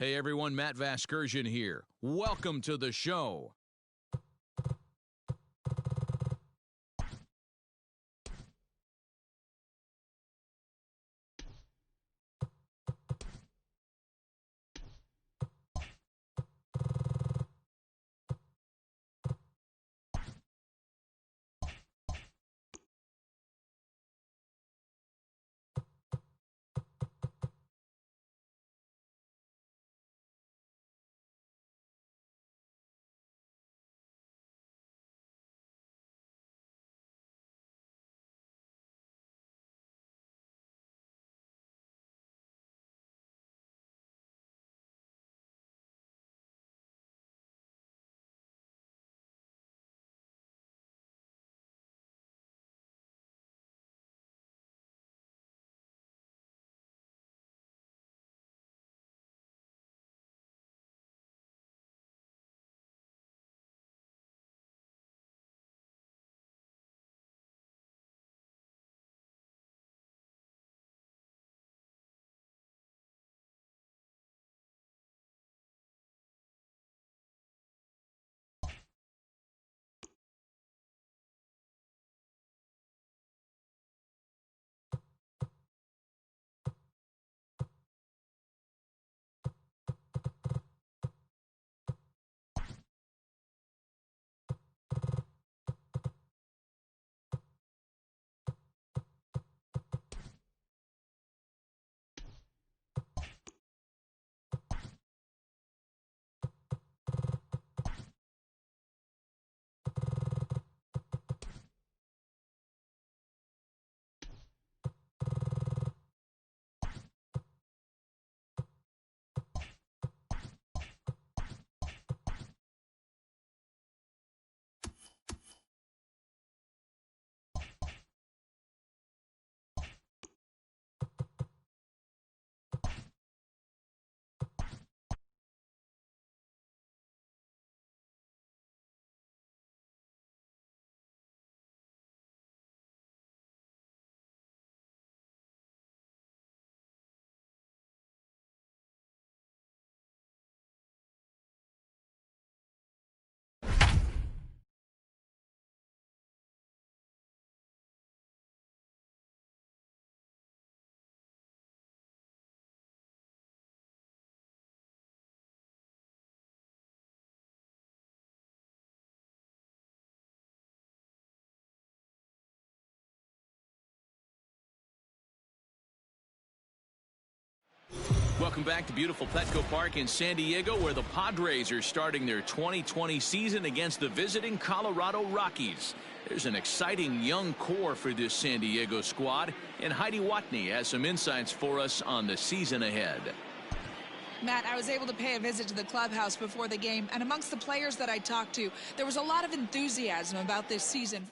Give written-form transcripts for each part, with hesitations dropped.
Hey everyone, Matt Vasgersian here. Welcome to the show. Welcome back to beautiful Petco Park in San Diego, where the Padres are starting their 2020 season against the visiting Colorado Rockies. There's an exciting young core for this San Diego squad, and Heidi Watney has some insights for us on the season ahead. Matt, I was able to pay a visit to the clubhouse before the game, and amongst the players that I talked to, there was a lot of enthusiasm about this season.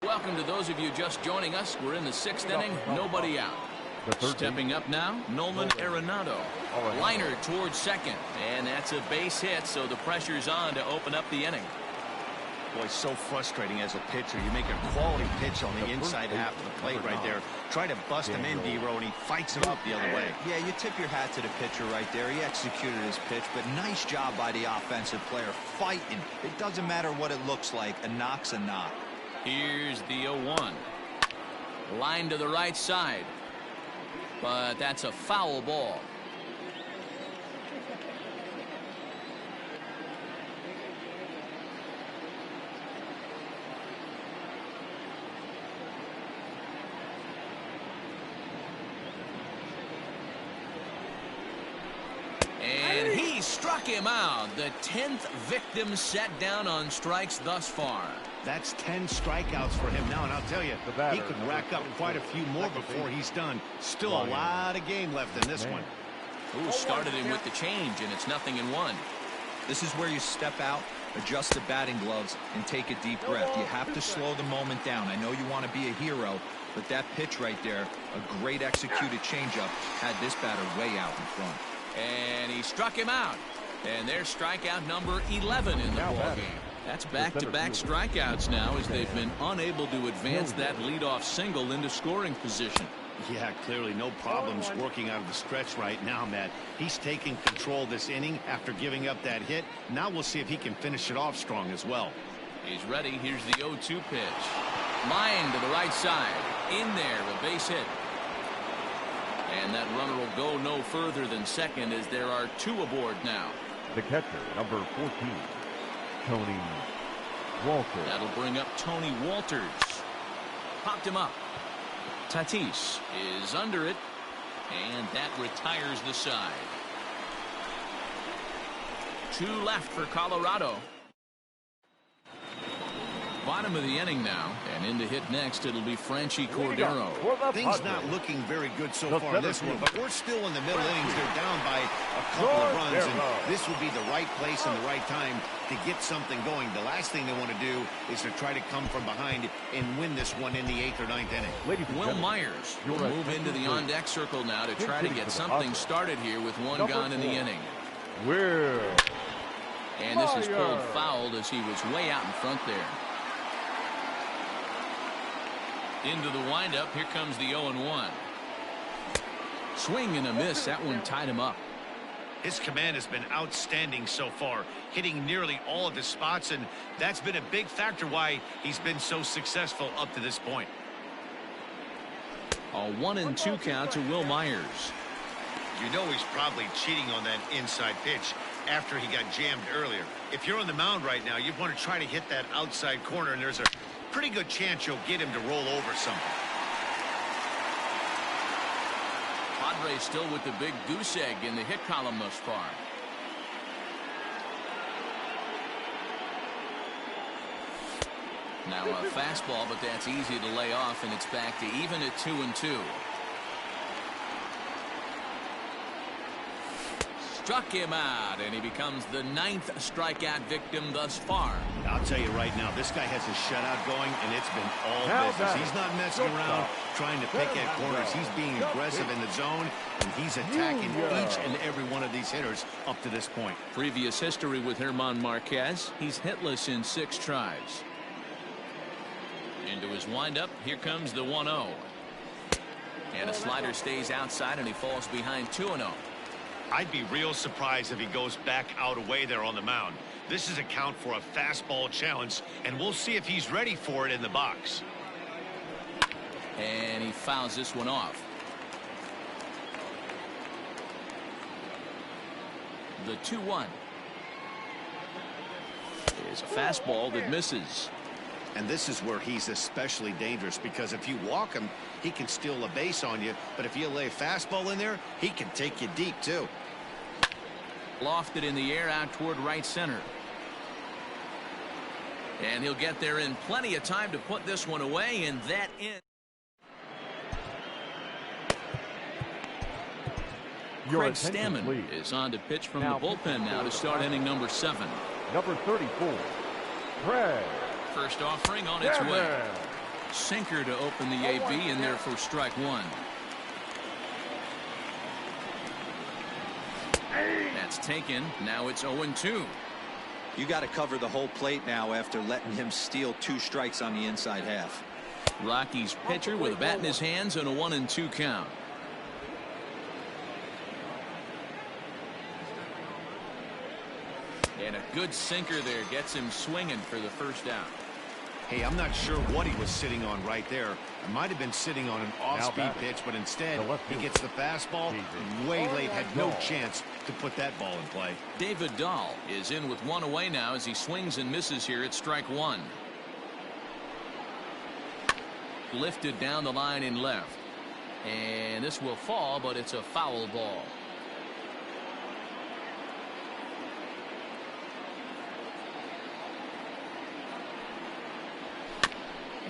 Welcome to those of you just joining us. We're in the 6th inning, nobody out. Stepping up now, Nolan Arenado. Liner towards second, and that's a base hit, so the pressure's on to open up the inning. Boy, so frustrating as a pitcher. You make a quality pitch on the inside half of the plate right there. Try to bust him in, D-Row, and he fights him up the other way. Yeah, you tip your hat to the pitcher right there. He executed his pitch, but nice job by the offensive player fighting. It doesn't matter what it looks like. A knock's a knock. Here's the 0-1. Line to the right side. But that's a foul ball. And he struck him out. The 10th victim set down on strikes thus far. That's 10 strikeouts for him now, and I'll tell you, he could rack up quite a few more before he's done. Still a lot of game left in this one. Ooh, started him with the change, and it's 0-1. This is where you step out, adjust the batting gloves, and take a deep breath. You have to slow the moment down. I know you want to be a hero, but that pitch right there, a great executed changeup, had this batter way out in front. And he struck him out. And their strikeout number 11 in the ballgame. That's back-to-back strikeouts now as they've been unable to advance that leadoff single into scoring position. Yeah, clearly no problems working out of the stretch right now, Matt. He's taking control this inning after giving up that hit. Now we'll see if he can finish it off strong as well. He's ready. Here's the 0-2 pitch. Line to the right side. In there, a base hit. And that runner will go no further than second as there are 2 aboard now. The catcher, number 14, Tony Walters. That'll bring up Tony Walters. Popped him up. Tatis is under it, and that retires the side. 2 left for Colorado. Bottom of the inning now, and in to hit next it'll be Franchy Cordero. Things not looking very good so far in this one, but we're still in the middle innings. They're down by a couple of runs, and this would be the right place and the right time to get something going. The last thing they want to do is to try to come from behind and win this one in the 8th or 9th inning. Will Myers will move into the on-deck circle now to try to get something started here with 1 gone in the inning. And this is pulled fouled as he was way out in front there. Into the windup. Here comes the 0-1. Swing and a miss. That one tied him up. His command has been outstanding so far, hitting nearly all of his spots, and that's been a big factor why he's been so successful up to this point. A 1-2 count to Will Myers. You know he's probably cheating on that inside pitch after he got jammed earlier. If you're on the mound right now, you want to try to hit that outside corner, and there's a pretty good chance you'll get him to roll over something. Padres still with the big goose egg in the hit column thus far. Now a fastball, but that's easy to lay off, and it's back to even at 2-2. Struck him out, and he becomes the 9th strikeout victim thus far. I'll tell you right now, this guy has a shutout going, and it's been all business. He's not messing around trying to pick at corners. He's being aggressive in the zone, and he's attacking each and every one of these hitters up to this point. Previous history with German Marquez. He's hitless in 6 tries. Into his windup. Here comes the 1-0. And a slider stays outside, and he falls behind 2-0. I'd be real surprised if he goes back out away there on the mound. This is a count for a fastball challenge, and we'll see if he's ready for it in the box. And he fouls this one off. The 2-1 is a fastball that misses. And this is where he's especially dangerous, because if you walk him, he can steal a base on you. But if you lay a fastball in there, he can take you deep, too. Lofted in the air out toward right center. And he'll get there in plenty of time to put this one away, and that ends. Craig Stammen is on to pitch from the bullpen now to start inning number 7. Number 34, Craig. First offering on its way. Sinker to open the AB in there for strike 1. That's taken. Now it's 0-2. You got to cover the whole plate now after letting him steal 2 strikes on the inside half. Rockies pitcher with a bat in his hands and a 1-2 count. And a good sinker there gets him swinging for the first out. Hey, I'm not sure what he was sitting on right there. It might have been sitting on an off-speed pitch, but instead he gets the fastball way late, had no chance to put that ball in play. David Dahl is in with 1 away now as he swings and misses here at strike 1. Lifted down the line in left. And this will fall, but it's a foul ball.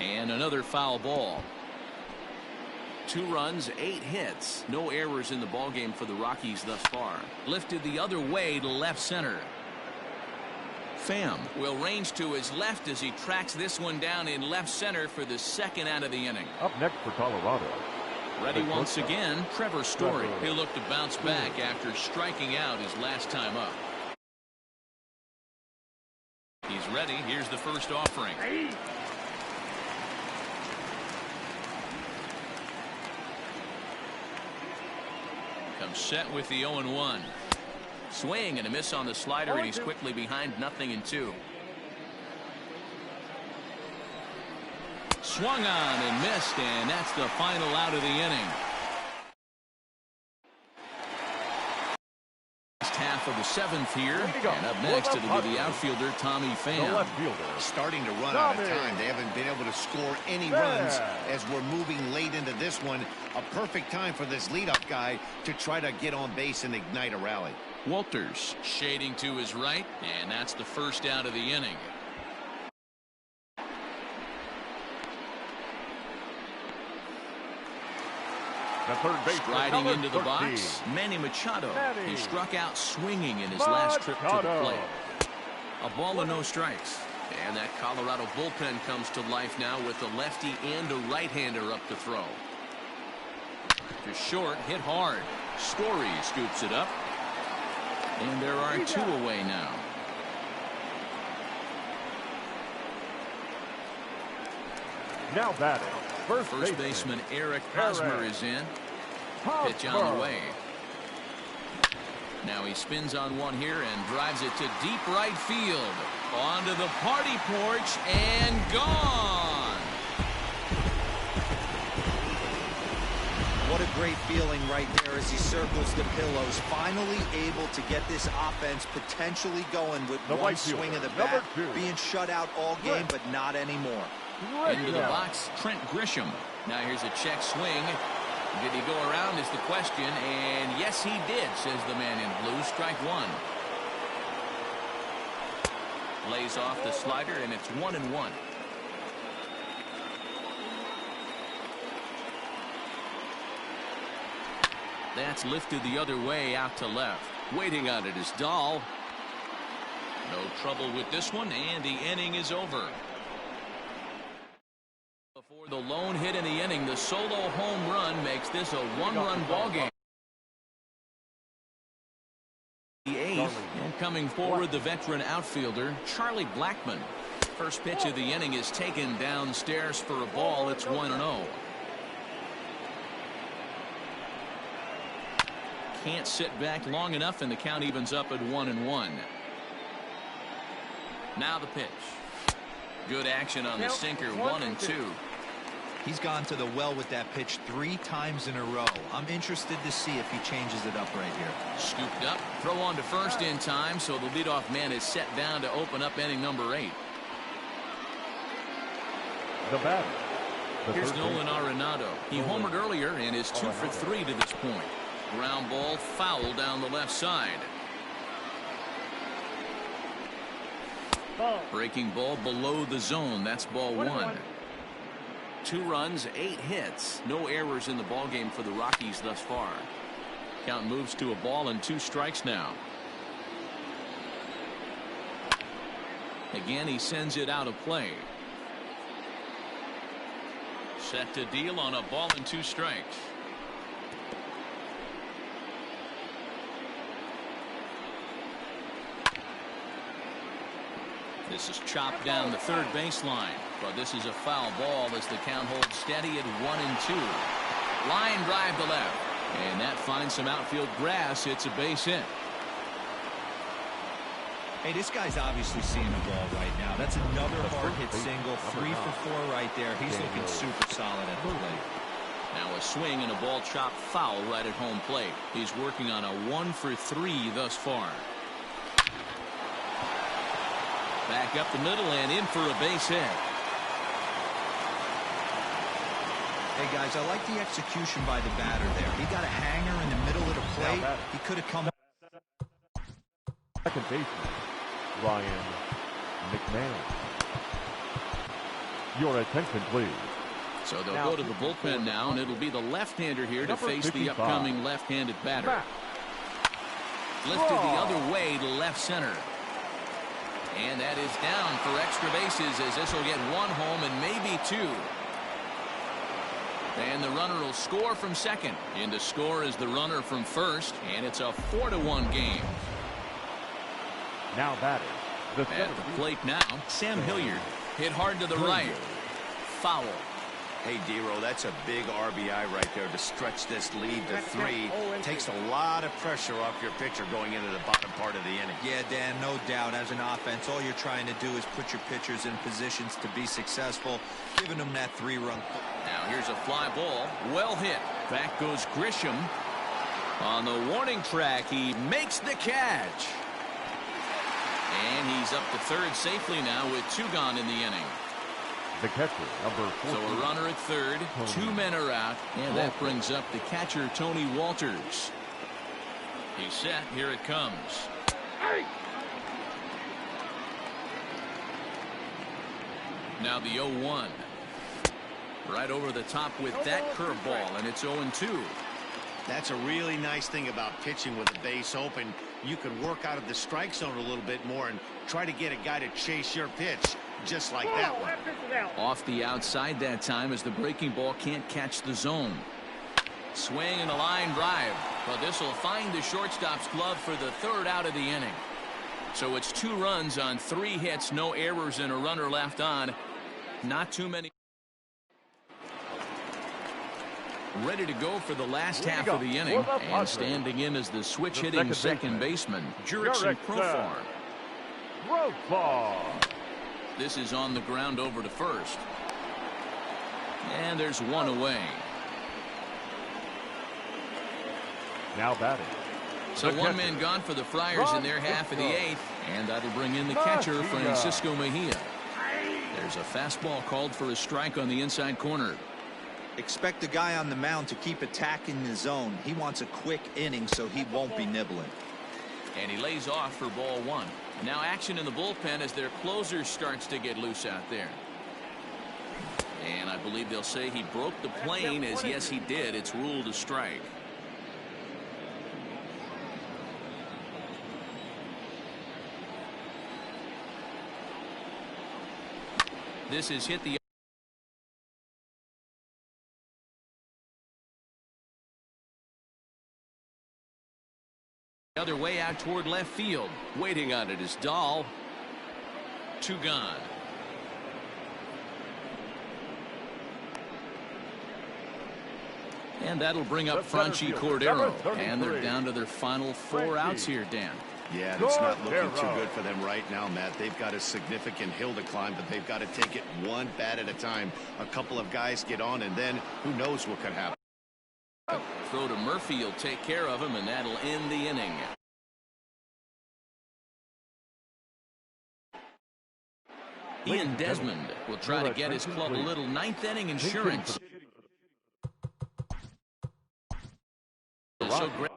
And another foul ball. 2 runs, 8 hits. No errors in the ballgame for the Rockies thus far. Lifted the other way to left center. Pham will range to his left as he tracks this one down in left center for the 2nd out of the inning. Up next for Colorado. Ready once again, Trevor Story. He'll look to bounce back after striking out his last time up. He's ready. Here's the first offering. Comes set with the 0-1. Swing and a miss on the slider, and he's quickly behind 0-2. Swung on and missed, and that's the final out of the inning. Half of the 7th here, and up next it'll be the outfielder Tommy Pham. Starting to run out of time. They haven't been able to score any runs as we're moving late into this one. A perfect time for this leadoff guy to try to get on base and ignite a rally. Walters shading to his right, and that's the first out of the inning. Striding into the box, Manny Machado. He struck out swinging in his last trip to the plate. A ball and no strikes. And that Colorado bullpen comes to life now with a lefty and a right-hander up to throw. To short, hit hard. Story scoops it up. And there are 2 away now. Now batting. First baseman Eric Hosmer is in. Pitch on the way. Now he spins on one here and drives it to deep right field. Onto the party porch and gone. What a great feeling right there as he circles the pillows. Finally able to get this offense potentially going with one swing of the bat. Being shut out all game, but not anymore. Into the box, Trent Grisham. Now here's a check swing. Did he go around is the question, and yes he did, says the man in blue. Strike 1. Lays off the slider, and it's 1-1. That's lifted the other way out to left. Waiting on it is Dahl. No trouble with this one, and the inning is over. Before the lone hit in the inning, the solo home run makes this a 1-run ball game. The 8th, and coming forward, the veteran outfielder Charlie Blackmon. First pitch of the inning is taken downstairs for a ball. It's 1-0. Can't sit back long enough, and the count evens up at 1-1. Now the pitch. Good action on the sinker. 1-2. He's gone to the well with that pitch 3 times in a row. I'm interested to see if he changes it up right here. Scooped up. Throw on to first in time, so the leadoff man is set down to open up inning number 8. The batter. Here's Nolan Arenado. He homered earlier and is 2 for 3 to this point. Ground ball foul down the left side. Breaking ball below the zone. That's ball 1. 2 runs, 8 hits. No errors in the ballgame for the Rockies thus far. Count moves to a ball and 2 strikes now. Again, he sends it out of play. Set to deal on a ball and 2 strikes. This is chopped down the third baseline, but this is a foul ball as the count holds steady at 1-2. Line drive to left, and that finds some outfield grass. It's a base hit. Hey, this guy's obviously seeing the ball right now. That's another hard hit single. 3 for 4 right there. He's looking super solid at the plate. Now a swing and a ball chopped foul right at home plate. He's working on a 1 for 3 thus far. Back up the middle and in for a base hit. Hey guys, I like the execution by the batter there. He got a hanger in the middle of the plate. He could have come. Second baseman, Ryan McMahon. Your attention, please. So they'll go to the bullpen now, and it'll be the left-hander here to face the upcoming left-handed batter. Lifted the other way to left center. And that is down for extra bases as this will get 1 home and maybe 2. And the runner will score from second. In to score is the runner from first, and it's a 4-1 game. Now batting, The At the plate now, Sam Hilliard. Hit hard to the right. Foul. Hey, D-Row, that's a big RBI right there to stretch this lead to 3. Takes a lot of pressure off your pitcher going into the bottom part of the inning. Yeah, Dan, no doubt. As an offense, all you're trying to do is put your pitchers in positions to be successful, giving them that 3-run. Now here's a fly ball. Well hit. Back goes Grisham. On the warning track, he makes the catch. And he's up to third safely now with 2 gone in the inning. The catcher, number 14. So a runner at third, 2 men are out, and that brings up the catcher, Tony Walters. He's set. Here it comes. Now the 0-1. Right over the top with that curveball, and it's 0-2. That's a really nice thing about pitching with the base open. You can work out of the strike zone a little bit more and try to get a guy to chase your pitch, just like that one. Off the outside that time as the breaking ball can't catch the zone. Swing and a line drive, but this will find the shortstop's glove for the 3rd out of the inning. So it's 2 runs on 3 hits, no errors, and a runner left on. Not too many. Ready to go for the last half of the inning, and standing in as the switch-hitting second baseman, Jurickson Profar. This is on the ground over to first. And there's 1 away. Now batting. So 1 man gone for the Friars in their half of the 8th, and that'll bring in the catcher, Francisco Mejia. There's a fastball called for a strike on the inside corner. Expect the guy on the mound to keep attacking the zone. He wants a quick inning, so he won't be nibbling. And he lays off for ball 1. Now action in the bullpen as their closer starts to get loose out there. And I believe they'll say he broke the plane, as yes he did. It's ruled a strike. This is hit the other way out toward left field. Waiting on it is Dahl. 2 gone. And that'll bring up Franchi Cordero. And they're down to their final 4 outs here, Dan. Yeah, it's not looking too good for them right now, Matt. They've got a significant hill to climb, but they've got to take it 1 bat at a time. A couple of guys get on, and then who knows what could happen. Throw to Murphy will take care of him, and that'll end the inning. Ian Desmond will try to get his club a little 9th inning insurance. So great.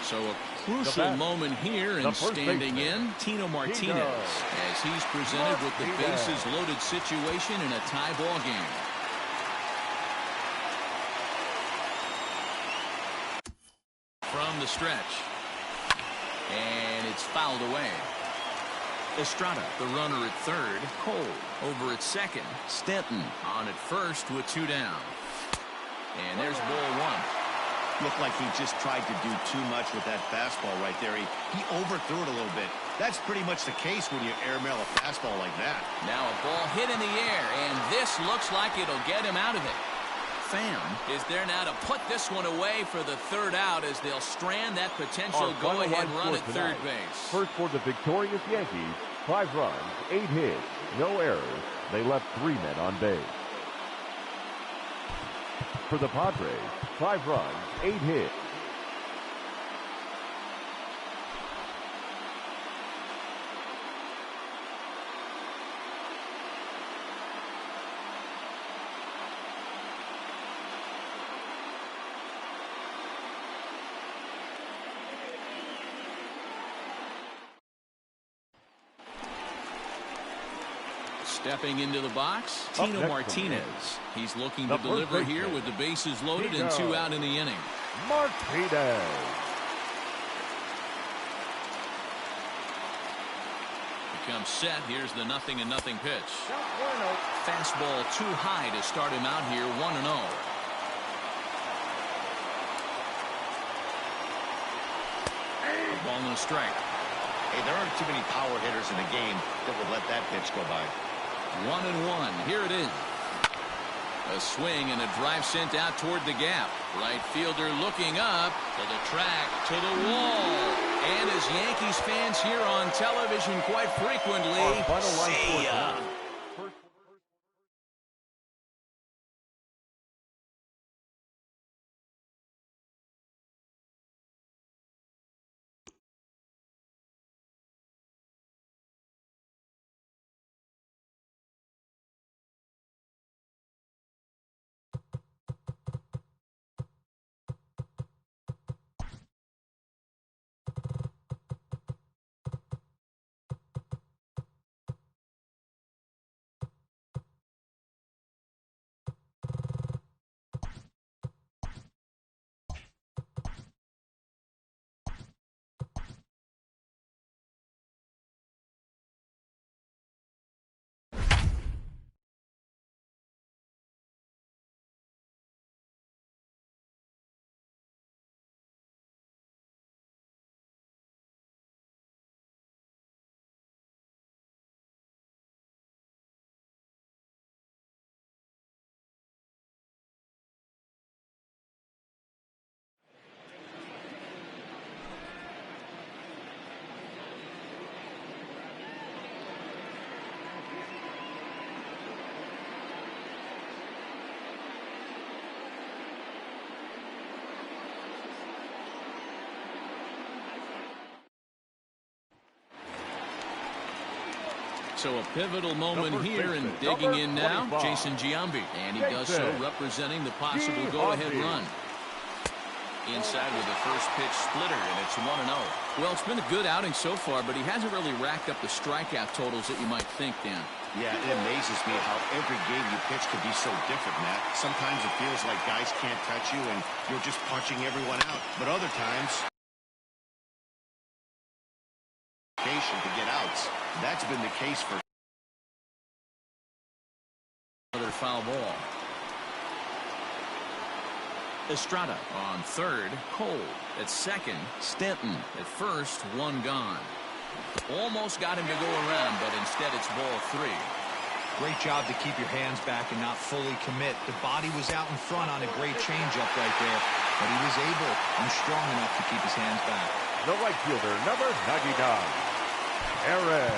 So a crucial moment here, and standing in, Tino Martinez, as he's presented with the bases loaded situation in a tie ball game. From the stretch, and it's fouled away. Estrada, the runner at third. Cole over at second. Stanton on at first with 2 down. And there's ball 1. Looked like he just tried to do too much with that fastball right there. He overthrew it a little bit. That's pretty much the case when you airmail a fastball like that. Now a ball hit in the air, and this looks like it'll get him out of it. Pham is there now to put this one away for the 3rd out as they'll strand that potential go-ahead run at third base. First for the victorious Yankees, 5 runs, 8 hits, no errors. They left 3 men on base. For the Padres, 5 runs, 8 hits. Stepping into the box, Tino Martinez. He's looking to deliver here with the bases loaded and 2 out in the inning. Martinez. Becomes set. Here's the 0-0 pitch. Fastball too high to start him out here, 1-0. A ball and a strike. Hey, there aren't too many power hitters in the game that would let that pitch go by. 1-1. Here it is. A swing and a drive sent out toward the gap. Right fielder looking up to the track, to the wall. And as Yankees fans hear on television quite frequently, see ya. So a pivotal moment here, and digging in now, Jason Giambi. And he does so representing the possible go-ahead run. Inside with the first pitch splitter, and it's 1-0. Well, it's been a good outing so far, but he hasn't really racked up the strikeout totals that you might think, Dan. Yeah, it amazes me how every game you pitch can be so different, Matt. Sometimes it feels like guys can't touch you and you're just punching everyone out. But other times, to get outs. That's been the case for another foul ball. Estrada on third. Cole at second. Stanton at first. 1 gone. Almost got him to go around, but instead it's ball 3. Great job to keep your hands back and not fully commit. The body was out in front on a great changeup right there, but he was able and strong enough to keep his hands back. The right fielder, number 99. Aaron.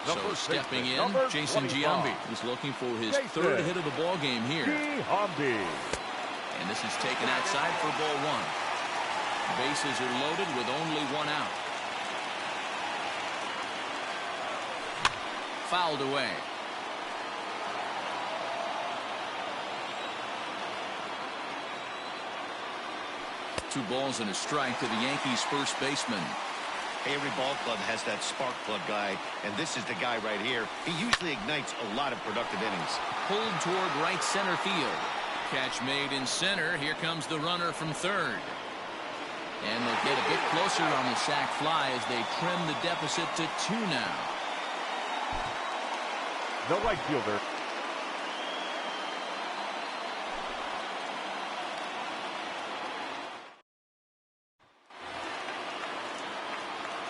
So stepping in, Jason Giambi is looking for his third hit of the ball game here. And this is taken outside for ball one. Bases are loaded with only one out. Fouled away. Two balls and a strike to the Yankees first baseman. Every ball club has that spark plug guy, and this is the guy right here. He usually ignites a lot of productive innings. Pulled toward right center field. Catch made in center. Here comes the runner from third. And they'll get a bit closer on the sac fly as they trim the deficit to 2 now. The right fielder.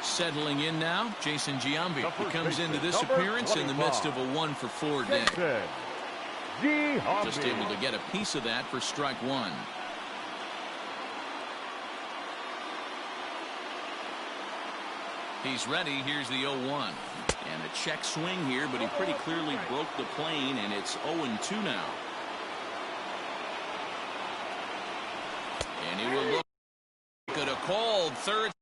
Settling in now, Jason Giambi, who comes into this appearance in the midst of a 1-for-4 day. Just able to get a piece of that for strike one. He's ready. Here's the 0-1. And a check swing here, but he pretty clearly broke the plane, and it's 0-2 now. And he will look at a called third.